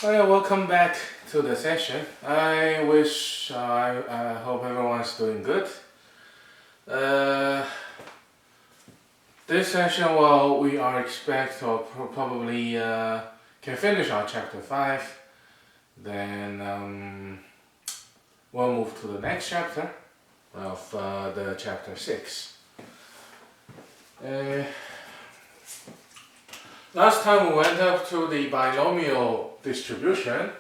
Well, welcome back to the session. I hope everyone's doing good. Uh, this session, well, we are expect or probably can finish our chapter 5. Then we'll move to the next chapter of the chapter 6. Uh, Last time we went up to the binomial distribution.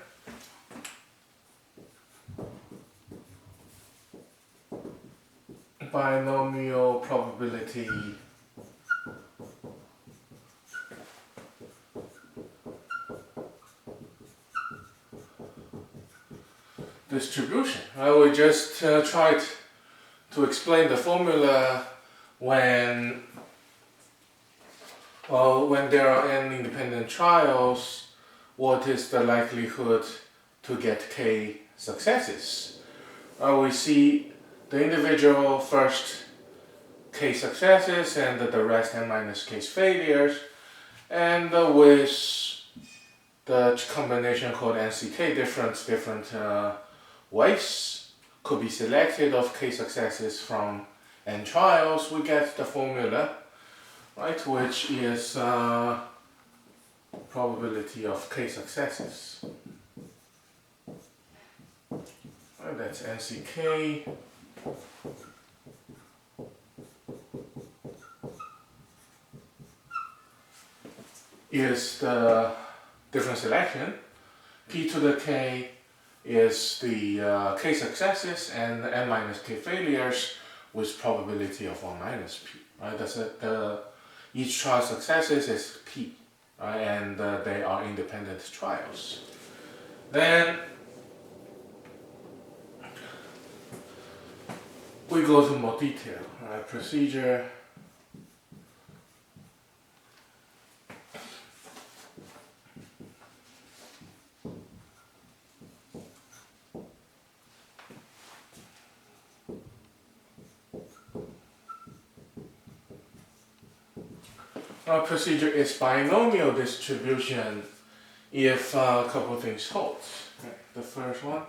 Binomial probability distribution. We just tried to explain the formula when there are n independent trials, what is the likelihood to get k successes? We see the individual first k successes and the rest n minus k failures, and with the combination called NCK, different ways could be selected of k successes from n trials, we get the formula, right, which is probability of k successes. Right, that's NCK is the different selection. P to the k is the k successes and n minus k failures with probability of 1 minus p. Right, that's it. Each trial successes is p, right, and they are independent trials. Then we go to more detail. Right, procedure. Our procedure is binomial distribution if a couple of things hold. Okay, the first one.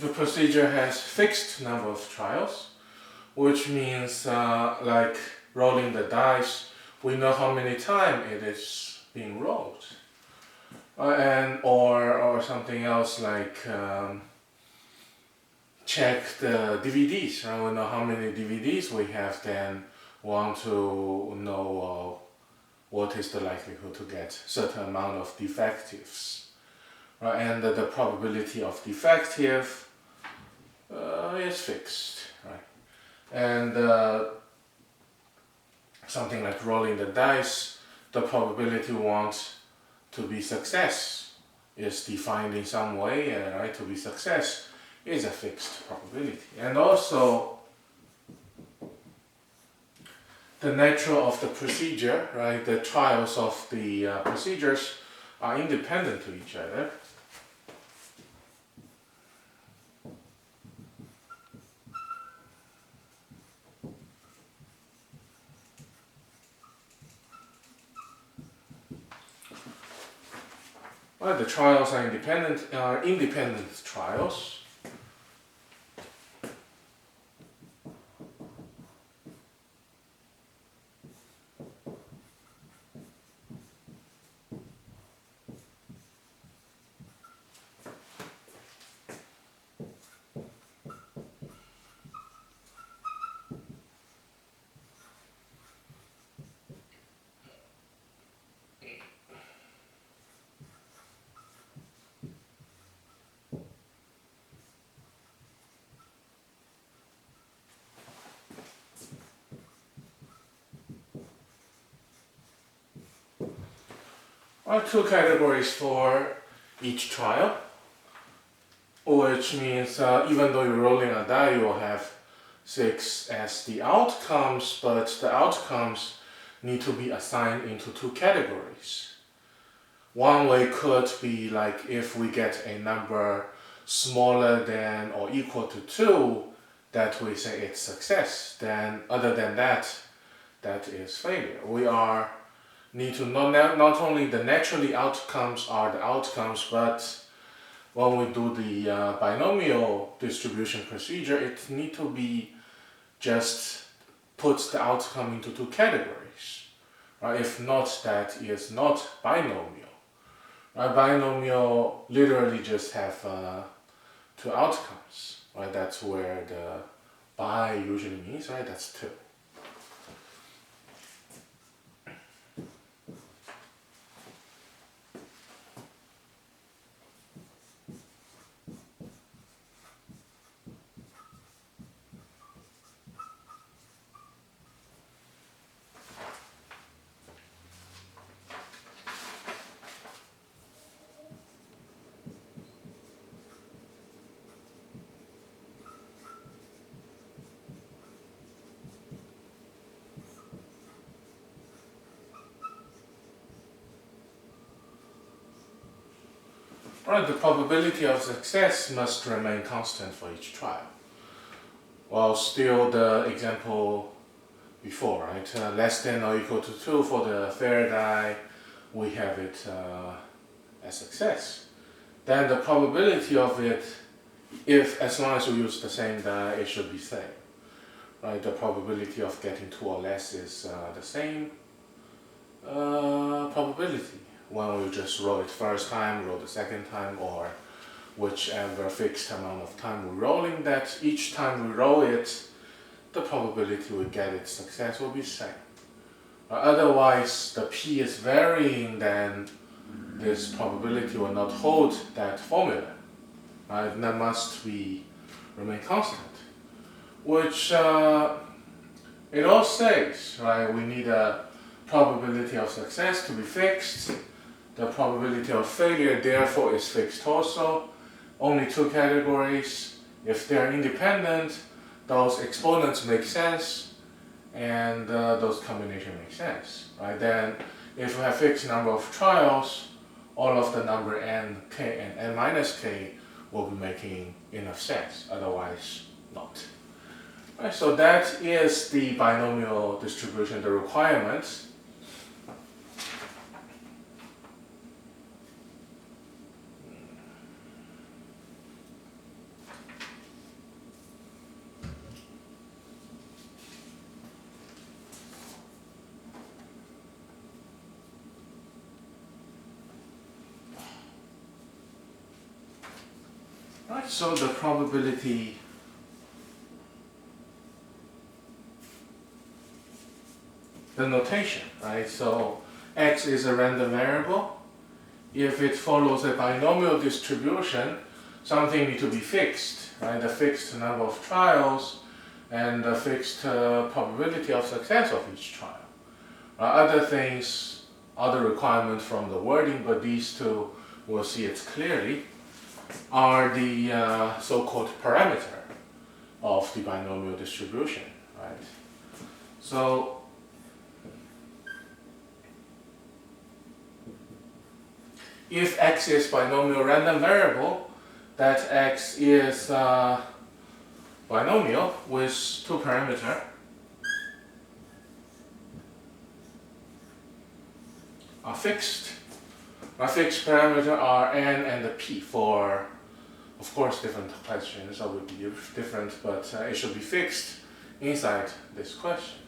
The procedure has fixed number of trials, which means like rolling the dice, we know how many times it is being rolled. Or something else like check the DVDs. Right? We know how many DVDs we have, then want to know what is the likelihood to get certain amount of defectives. Right? And the probability of defective is fixed, right? And something like rolling the dice, the probability we want to be success is defined in some way, right? To be success is a fixed probability. And also the nature of the procedure, right? The trials of the procedures are independent to each other. Well, the trials are independent trials. Are two categories for each trial. which means even though you're rolling a die, you will have 6 as the outcomes, but the outcomes need to be assigned into 2 categories. One way could be like if we get a number smaller than or equal to 2, that we say it's success. Then other than that, that is failure. We need to know not only the naturally outcomes are the outcomes, but when we do the binomial distribution procedure, it need to be just puts the outcome into 2 categories. Right? If not, that is not binomial. Right? Binomial literally just have 2 outcomes. Right? That's where the bi usually means. Right? That's 2. Right, the probability of success must remain constant for each trial. Well, still the example before, right? Less than or equal to 2 for the fair die, we have it as success. Then the probability of it, if as long as we use the same die, it should be same. Right? The probability of getting 2 or less is the same probability when we just roll it first time, roll the second time, or whichever fixed amount of time we're rolling that. Each time we roll it, the probability we get its success will be same. Otherwise, the p is varying, then this probability will not hold that formula. Right? That must be remain constant. Which it all says, right? We need a probability of success to be fixed. The probability of failure therefore is fixed also. Only 2 categories. If they're independent, those exponents make sense, and those combinations make sense. Right? Then if we have fixed number of trials, all of the number n, k, and n minus k will be making enough sense. Otherwise, not. Right, so that is the binomial distribution, the requirements. Right, so the probability the notation, right? So x is a random variable. If it follows a binomial distribution, something needs to be fixed, right? The fixed number of trials and the fixed probability of success of each trial. Other things, other requirements from the wording, but these 2, we'll see it clearly, are the so-called parameter of the binomial distribution, right? So if x is binomial random variable, that x is binomial with 2 parameters. Are fixed. Our fixed parameters are n and the p for, of course, different questions. So it would be different, but it should be fixed inside this question.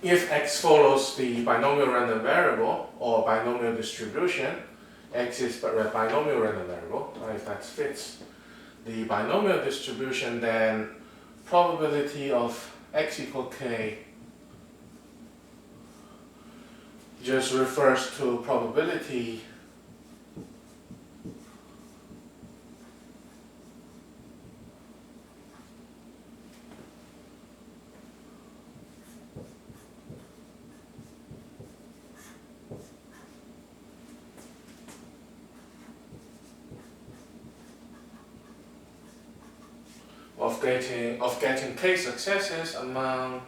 If x follows the binomial random variable or binomial distribution, x is binomial random variable, if that fits the binomial distribution, then probability of x equal k just refers to probability of getting k successes among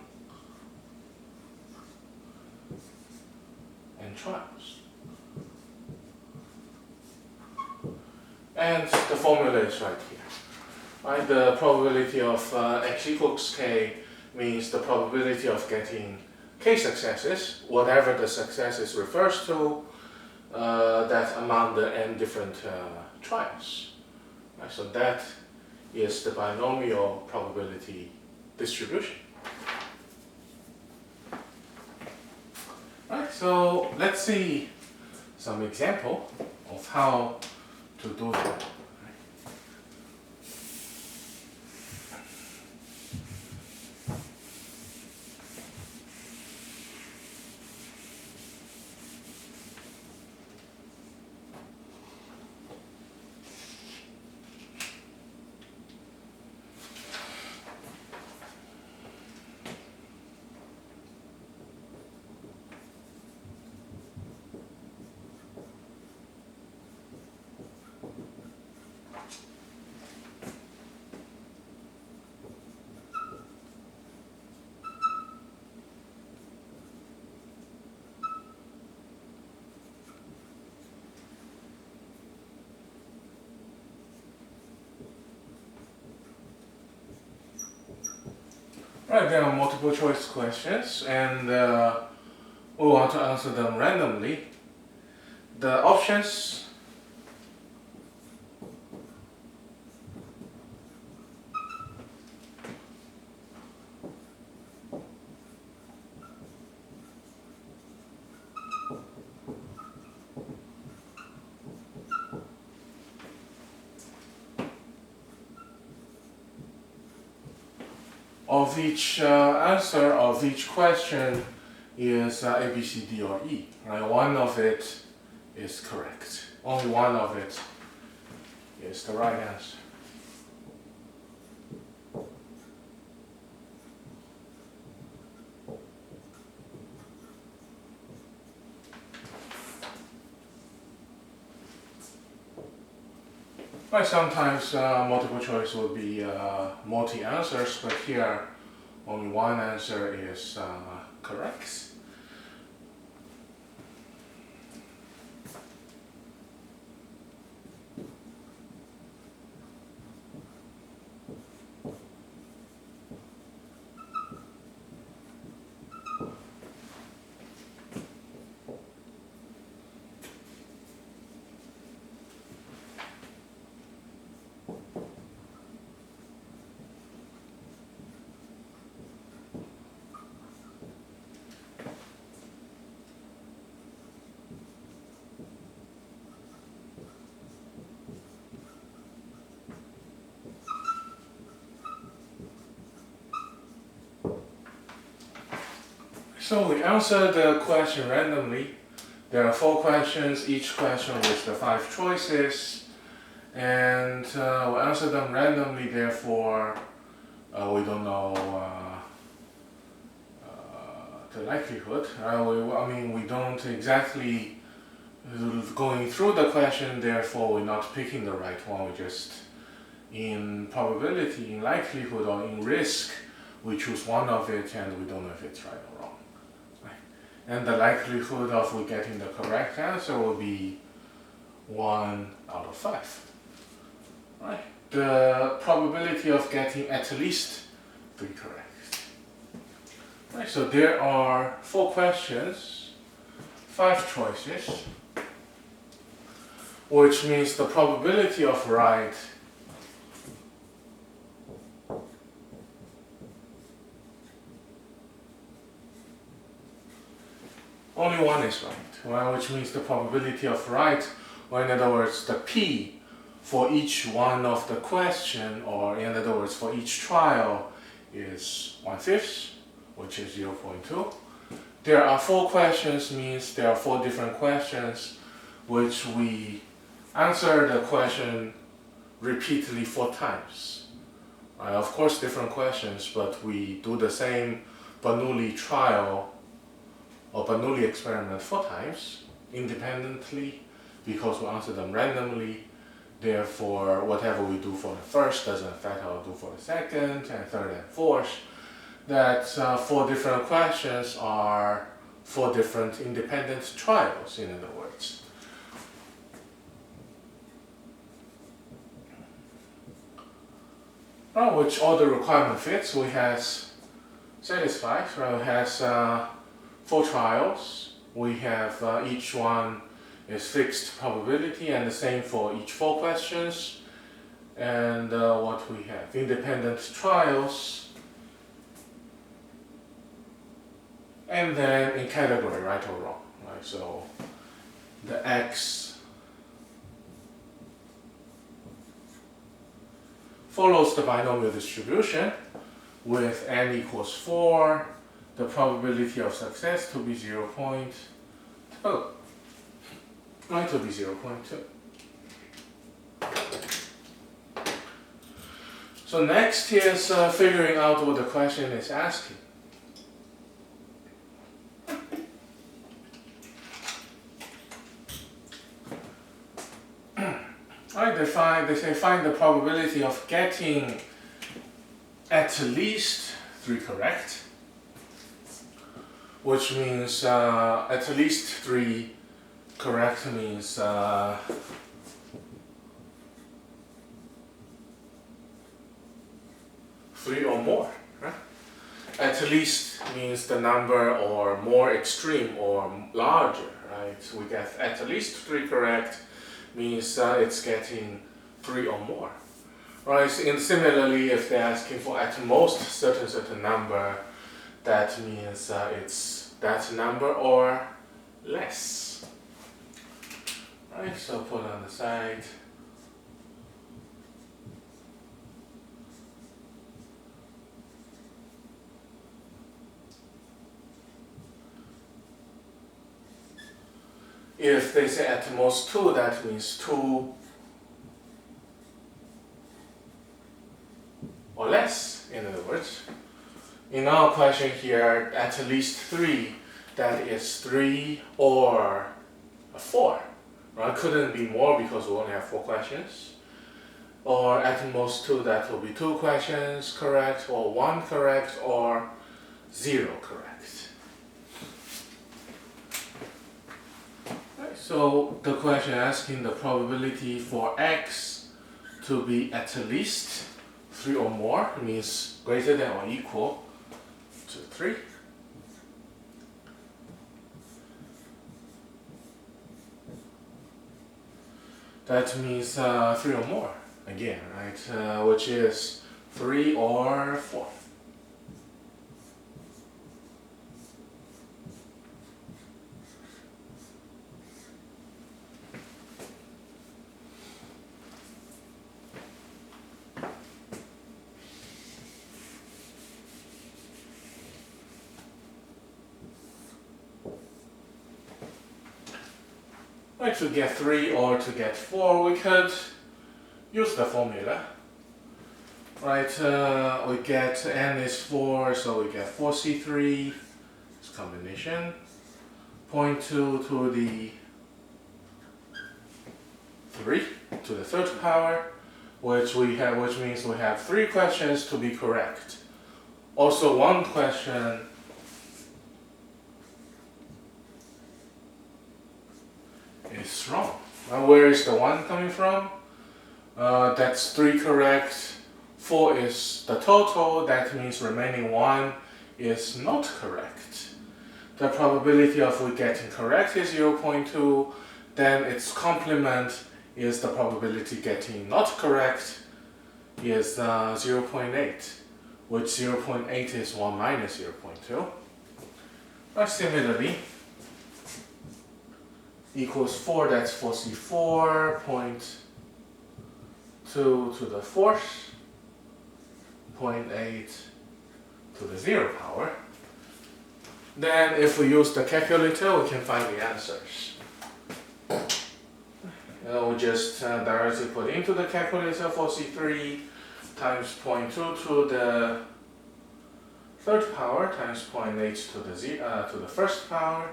n trials. And the formula is right here. Right? The probability of x equals k means the probability of getting k successes, whatever the successes refers to, that among the n different trials. Right? So that is the binomial probability distribution. Right, so let's see some example of how to do that. Right, there are multiple choice questions, and we want to answer them randomly. The options of each answer of each question is A, B, C, D, or E. Right? One of it is correct. Only one of it is the right answer. Right, sometimes multiple choice will be multi-answers, but here only one answer is correct. So we answer the question randomly. There are 4 questions, each question with the 5 choices, and we answer them randomly, therefore we don't know the likelihood. We don't exactly going through the question, therefore we're not picking the right one, we just in probability, in likelihood, or in risk, we choose one of it and we don't know if it's right or wrong. And the likelihood of we getting the correct answer will be 1 out of 5. Right? The probability of getting at least 3 correct. Right, so there are 4 questions, 5 choices, which means the probability of right only one is right, well, which means the probability of right, or in other words, the P for each one of the question, or in other words, for each trial is 1/5, which is 0.2. There are 4 questions, means there are 4 different questions, which we answer the question repeatedly 4 times. Of course, different questions, but we do the same Bernoulli trial or Bernoulli experiment 4 times independently because we answer them randomly. Therefore, whatever we do for the first doesn't affect how we do for the second and third and fourth. That 4 different questions are 4 different independent trials, in other words. Now, which all the requirement fits, we have satisfied. Right? We have 4 trials. We have each one is fixed probability, and the same for each 4 questions. And what we have, independent trials. And then in category, right or wrong, right? So the X follows the binomial distribution with n equals 4, the probability of success to be 0.2, right, to be 0.2. So next is figuring out what the question is asking. Right, they say find the probability of getting at least 3 correct, which means at least 3 correct means 3 or more. Right? At least means the number or more extreme or larger. Right? We get at least 3 correct means it's getting 3 or more. Right? And similarly, if they're asking for at most certain number, that means it's that number or less. Right? So put on the side. If they say at most 2, that means 2 or less, in other words. In our question here, at least 3, that is 3 or 4. Right? Couldn't be more because we only have 4 questions. Or at most 2, that will be 2 questions correct, or 1 correct, or 0 correct. So the question asking the probability for X to be at least 3 or more means greater than or equal to 3. That means 3 or more again, right? Which is 3 or 4. Right, to get 3 or to get 4, we could use the formula. Right, we get n is 4, so we get 4c3, this combination, 0.2 to the 3 to the 3rd power, which means we have 3 questions to be correct. Also 1 question is wrong. Now where is the 1 coming from? That's 3 correct. 4 is the total. That means remaining 1 is not correct. The probability of we getting correct is 0.2. Then its complement is the probability getting not correct is 0.8, which 0.8 is 1 minus 0.2. Similarly, equals 4, that's 4c4, 0.2 to the 4th, 0.8 to the 0 power. Then if we use the calculator, we can find the answers. We just directly put into the calculator 4c3 times 0.2 to the 3rd power times 0.8 to the 1st power.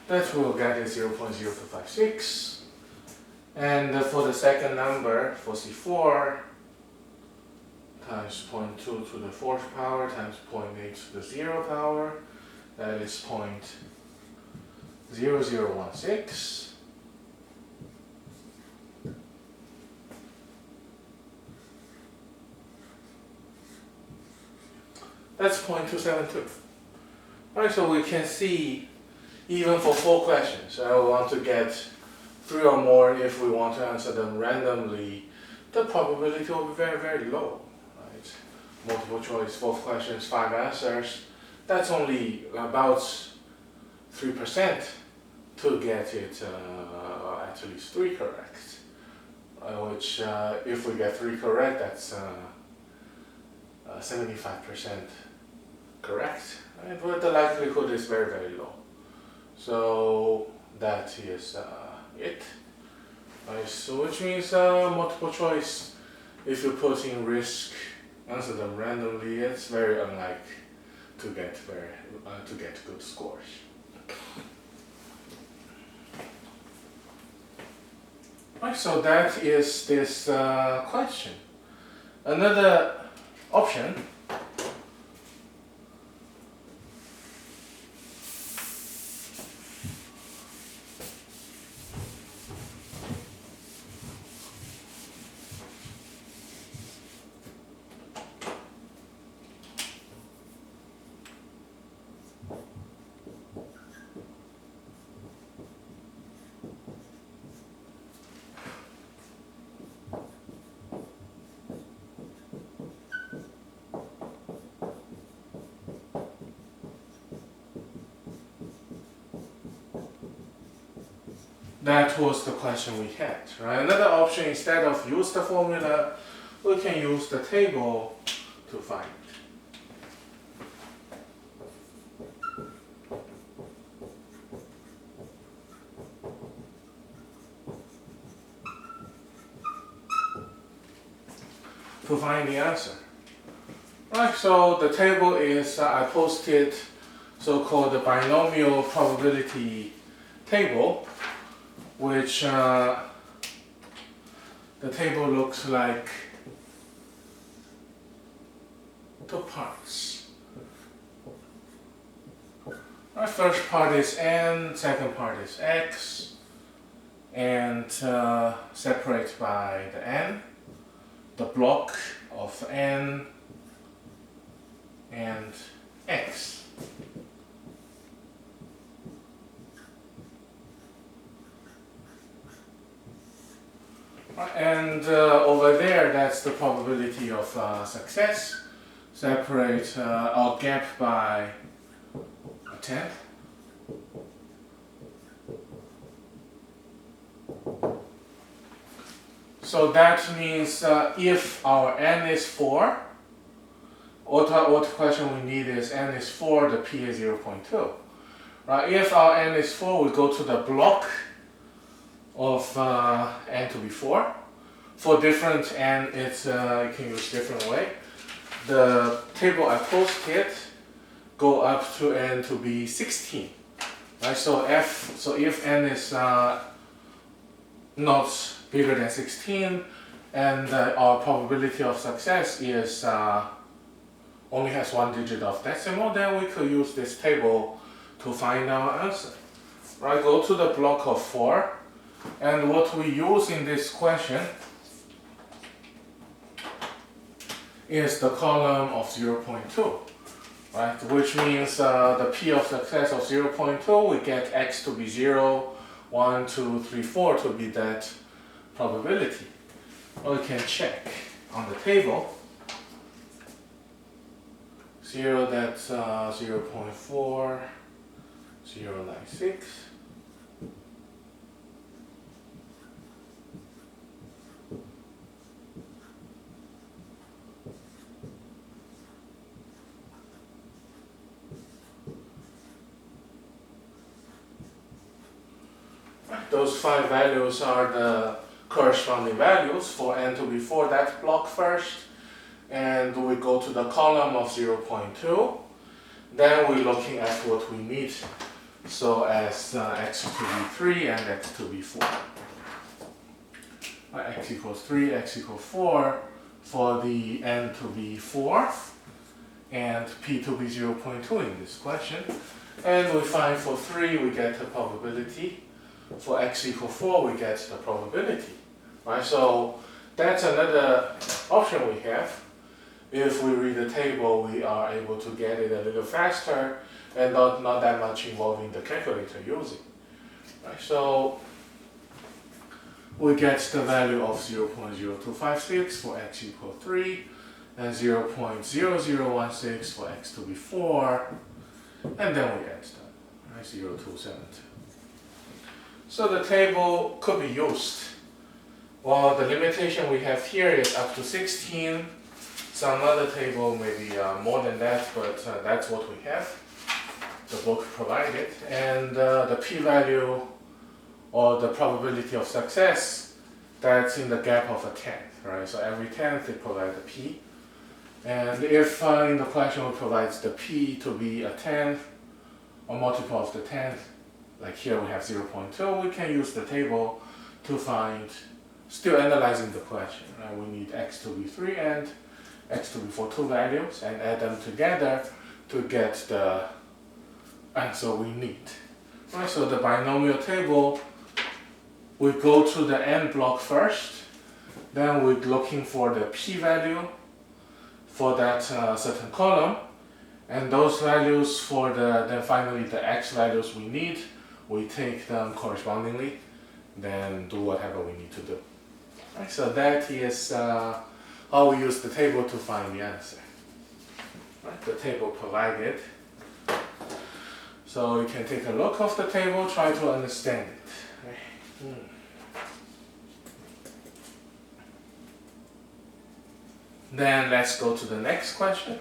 that we'll get is 0.0256. And for the second number, for C4, times 0.2 to the 4th power times 0.8 to the 0 power, that is 0.0016. That's 0.272. Right, so we can see even for 4 questions, I want to get 3 or more if we want to answer them randomly, the probability will be very, very low. Right? Multiple choice, 4 questions, 5 answers, that's only about 3% to get it at least 3 correct. Which if we get 3 correct, that's 75% correct, right? But the likelihood is very, very low. So that is it. Right, so which means multiple choice, if you put in risk, answer them randomly, it's very unlikely to get good scores. Right, so that is this question. Another option that was the question we had, right? Another option, instead of use the formula, we can use the table to find it. To find the answer. Right, so the table is, I posted so-called the binomial probability table, which the table looks like 2 parts. Right, first part is n, second part is x, and separate by the n, the block of n and x. And over there, that's the probability of success. Separate our gap by a tenth. So that means if our n is 4, what question we need is n is 4, the p is 0.2. Right? If our n is 4, we go to the block of n to be 4. For different n, it's you can use different way. The table I posted go up to n to be 16. Right? So if n is not bigger than 16, and our probability of success is only has 1 digit of decimal, then we could use this table to find our answer. Right? Go to the block of 4. And what we use in this question is the column of 0.2, right? Which means the p of success of 0.2, we get x to be 0, 1, 2, 3, 4 to be that probability. Well, we can check on the table. 0, that's 0.4, 0.96. Those 5 values are the corresponding values for n to be 4, that block first. And we go to the column of 0.2. Then we're looking at what we need So as x to be 3 and x to be 4. X equals 3, x equals 4 for the n to be 4 and p to be 0.2 in this question. And we find for 3 we get the probability. For x equals 4 we get the probability. Right? So that's another option we have. If we read the table, we are able to get it a little faster and not that much involving the calculator using. Right? So we get the value of 0.0256 for x equals 3 and 0.0016 for x to be 4, and then we add them, right? 0.272. So the table could be used. Well, the limitation we have here is up to 16. Some other table maybe more than that, but that's what we have. The book provided, and the p-value or the probability of success, that's in the gap of a tenth, right? So every tenth it provides a p. And if in the question it provides the p to be a tenth or multiple of the tenth, like here we have 0.2, we can use the table to find, still analyzing the question, right? We need x to be 3 and x to be 4, two values, and add them together to get the answer we need. Right, so the binomial table, we go to the n block first, then we're looking for the p-value for that certain column, and those values for then finally the x values we need, we take them correspondingly, then do whatever we need to do. Right, so that is how we use the table to find the answer. Right, the table provided. So you can take a look of the table, try to understand it. Right. Then let's go to the next question.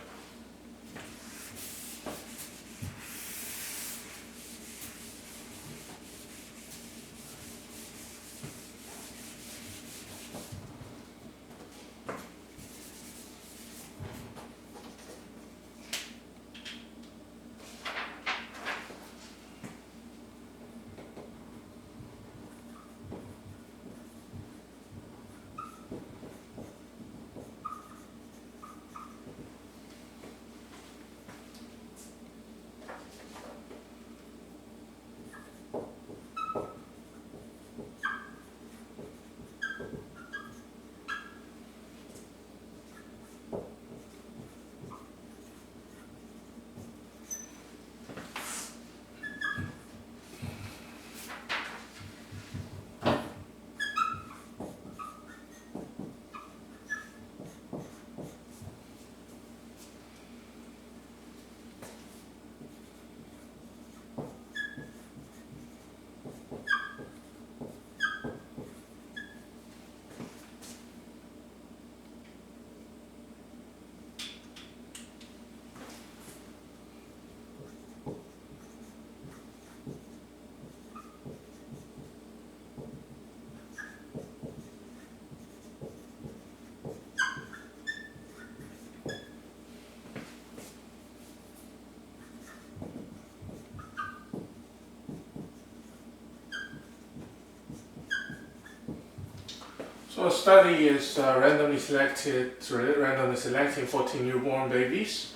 So a study is randomly selecting 14 newborn babies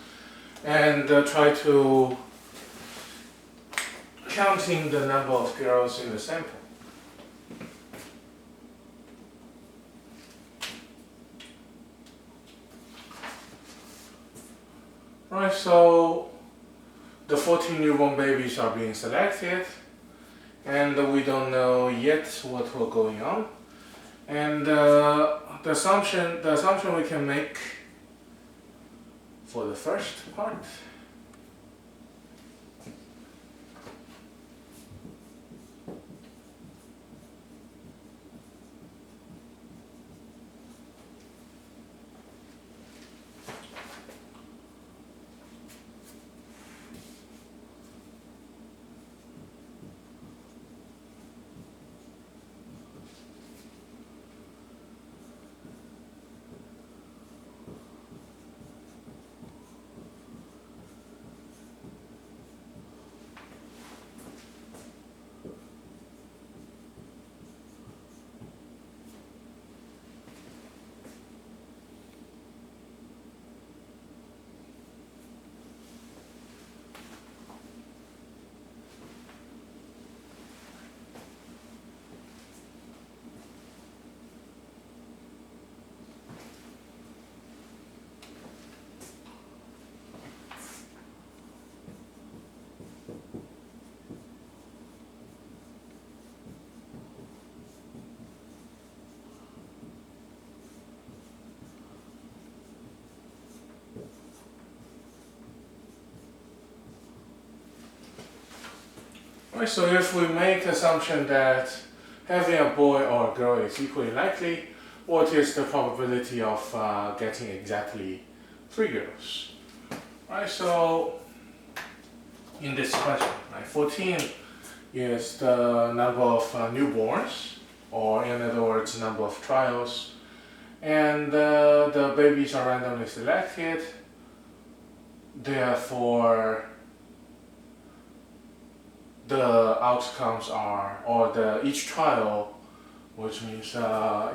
and try to counting the number of girls in the sample. Right, so the 14 newborn babies are being selected, and we don't know yet what will going on. And the assumption we can make for the first part. Right, so if we make assumption that having a boy or a girl is equally likely, what is the probability of getting exactly 3 girls? Right, so in this question, right, 14 is the number of newborns, or in other words, number of trials, and the babies are randomly selected. Therefore, the outcomes are, or each trial, which means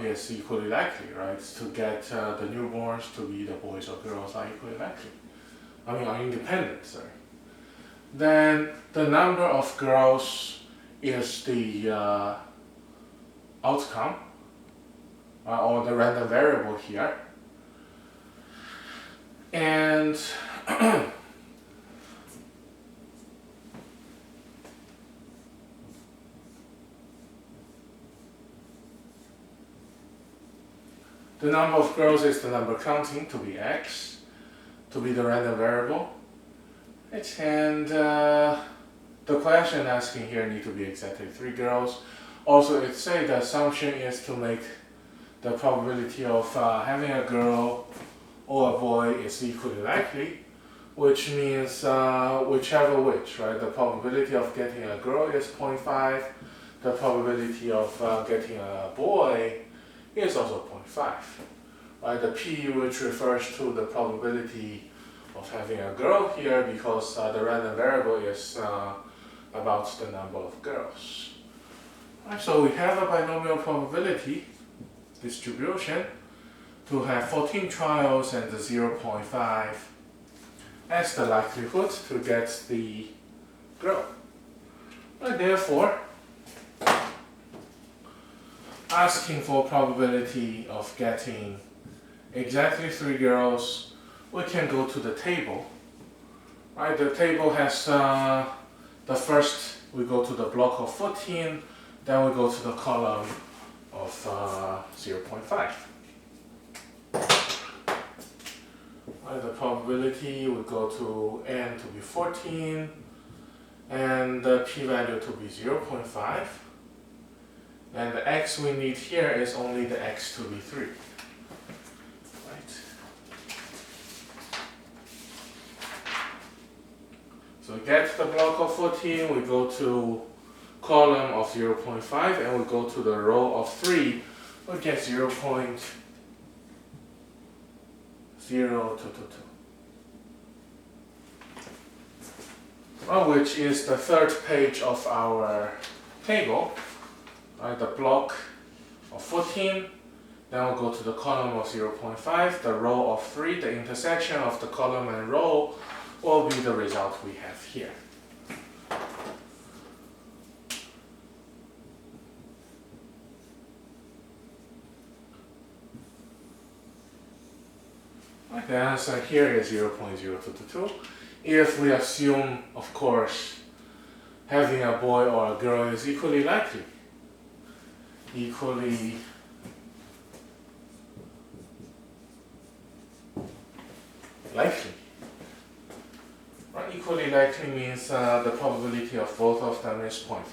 is equally likely, right? To get the newborns to be the boys or girls are equally likely. I mean, are independent, sorry. Then the number of girls is the outcome, or the random variable here. And the number of girls is the number counting, to be x, to be the random variable. Right. And the question asking here need to be exactly 3 girls. Also, it say the assumption is to make the probability of having a girl or a boy is equally likely, which means whichever which, right? The probability of getting a girl is 0.5, the probability of getting a boy is also 0.5, right? The p, which refers to the probability of having a girl here, because the random variable is about the number of girls. Right, so we have a binomial probability distribution to have 14 trials and the 0.5 as the likelihood to get the girl. Right, therefore, asking for probability of getting exactly 3 girls, we can go to the table. Right, the table has the first, we go to the block of 14, then we go to the column of 0.5. Right, the probability would go to n to be 14, and the p-value to be 0.5. And the x we need here is only the x to be 3. Right. So we get the block of 14, we go to column of 0.5, and we go to the row of 3, we get 0.0222. Well, which is the third page of our table. Right, the block of 14, then we'll go to the column of 0.5, the row of 3, the intersection of the column and row will be the result we have here. Right, the answer here is 0.0222. If we assume, of course, having a boy or a girl is equally likely. Equally likely. Right, equally likely means the probability of both of them is 0.5.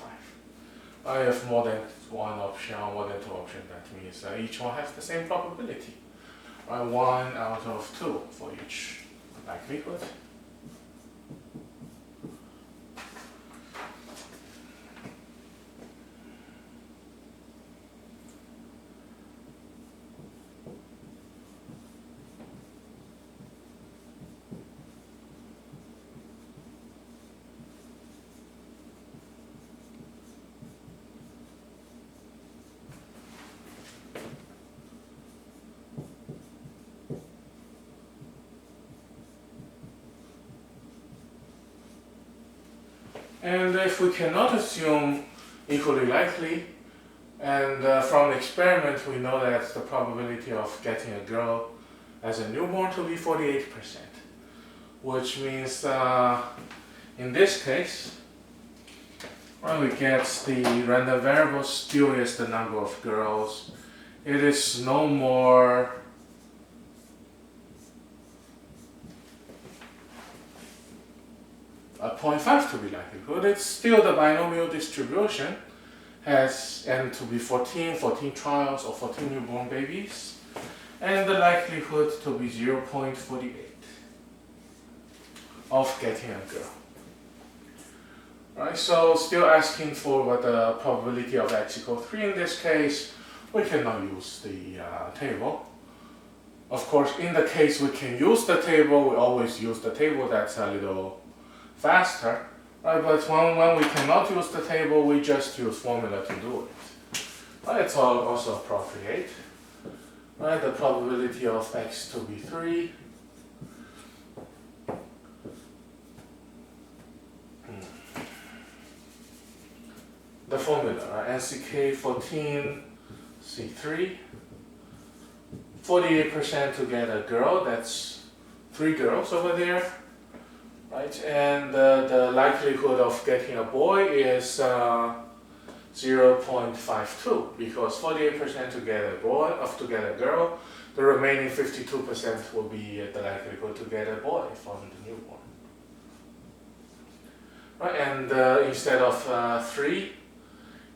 I have more than one option or more than 2 options, that means each one has the same probability. Right, 1 out of 2 for each likelihood. And if we cannot assume equally likely, and from the experiment we know that the probability of getting a girl as a newborn to be 48%, which means in this case, well, we get the random variable still is the number of girls. It is no more 0.5 to be likelihood. It's still the binomial distribution has n to be 14 trials or 14 newborn babies, and the likelihood to be 0.48 of getting a girl. Right, so still asking for what the probability of x equals 3 in this case. We cannot use the table. Of course, in the case we can use the table, we always use the table. That's a little faster. Right, but when we cannot use the table, we just use formula to do it. Right, it's also appropriate. Right, the probability of x to be 3. The formula, right? NCK 14 C3. 48% to get a girl, that's 3 girls over there. Right, and the likelihood of getting a boy is 0.52 because 48% to get a boy, to get a girl. The remaining 52% will be the likelihood to get a boy from the newborn. Right, and instead of 3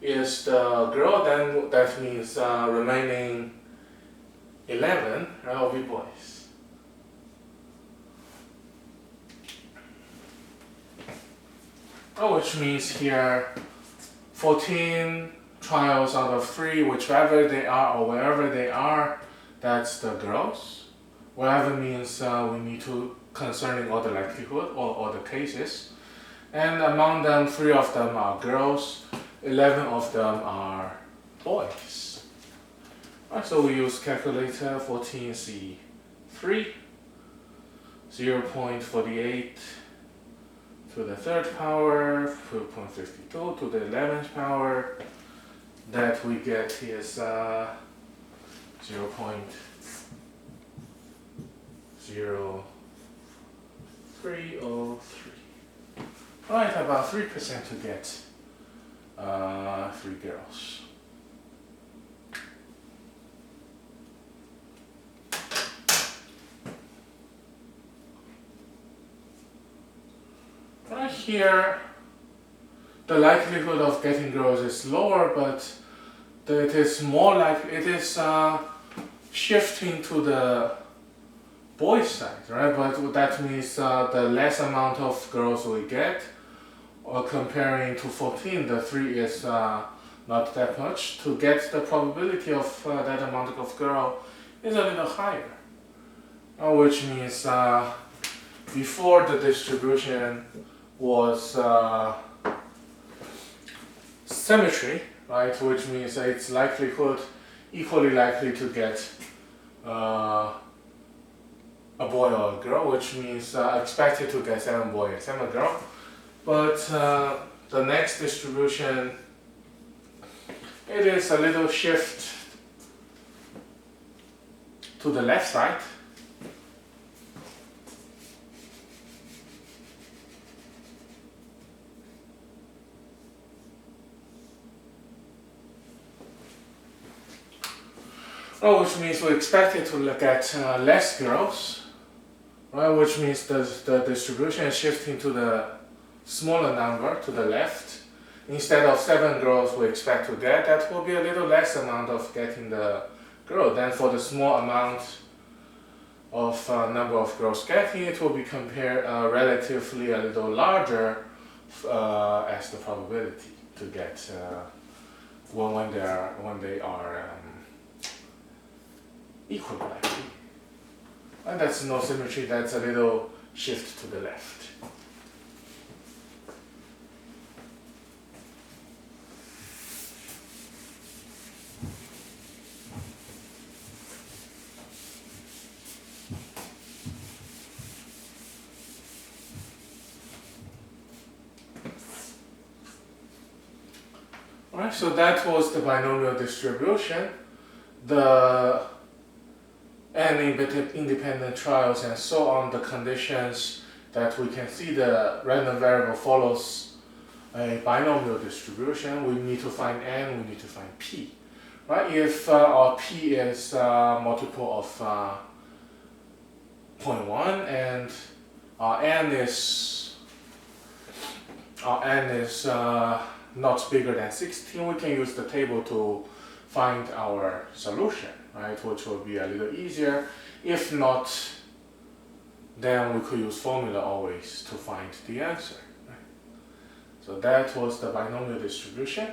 is the girl, then that means remaining 11 will be boys. Which means here 14 trials out of 3, whichever they are or wherever they are, that's the girls. Wherever means we need to concerning all the likelihood or all the cases. And among them, 3 of them are girls, 11 of them are boys. Right, so we use calculator 14C3, 0.48 to the 3rd power, 2.52 to the 11th power. That we get is 0.0303. Right, about 3% to get 3 girls. Right here, the likelihood of getting girls is lower, but it is more likely, it is shifting to the boys' side, right? But that means the less amount of girls we get, or comparing to 14, the 3 is not that much. To get the probability of that amount of girl is a little higher, which means before the distribution was symmetry, right? Which means it's likelihood equally likely to get a boy or a girl, which means expected to get 7 boy and 7 girl. But the next distribution, it is a little shift to the left side. Which means we expected to get less girls, right? Which means the distribution is shifting to the smaller number to the left. Instead of 7 girls we expect to get, that will be a little less amount of getting the girl. Then for the small amount of number of girls getting, it will be compared relatively a little larger as the probability to get when they are equally likely. And that's no symmetry, that's a little shift to the left. Alright, so that was the binomial distribution. The n independent trials and so on, the conditions that we can see the random variable follows a binomial distribution. We need to find n, we need to find p. Right? If our p is multiple of 0.1 and our n is our n is not bigger than 16, we can use the table to find our solution, right? Which will be a little easier. If not, then we could use formula always to find the answer. Right? So that was the binomial distribution.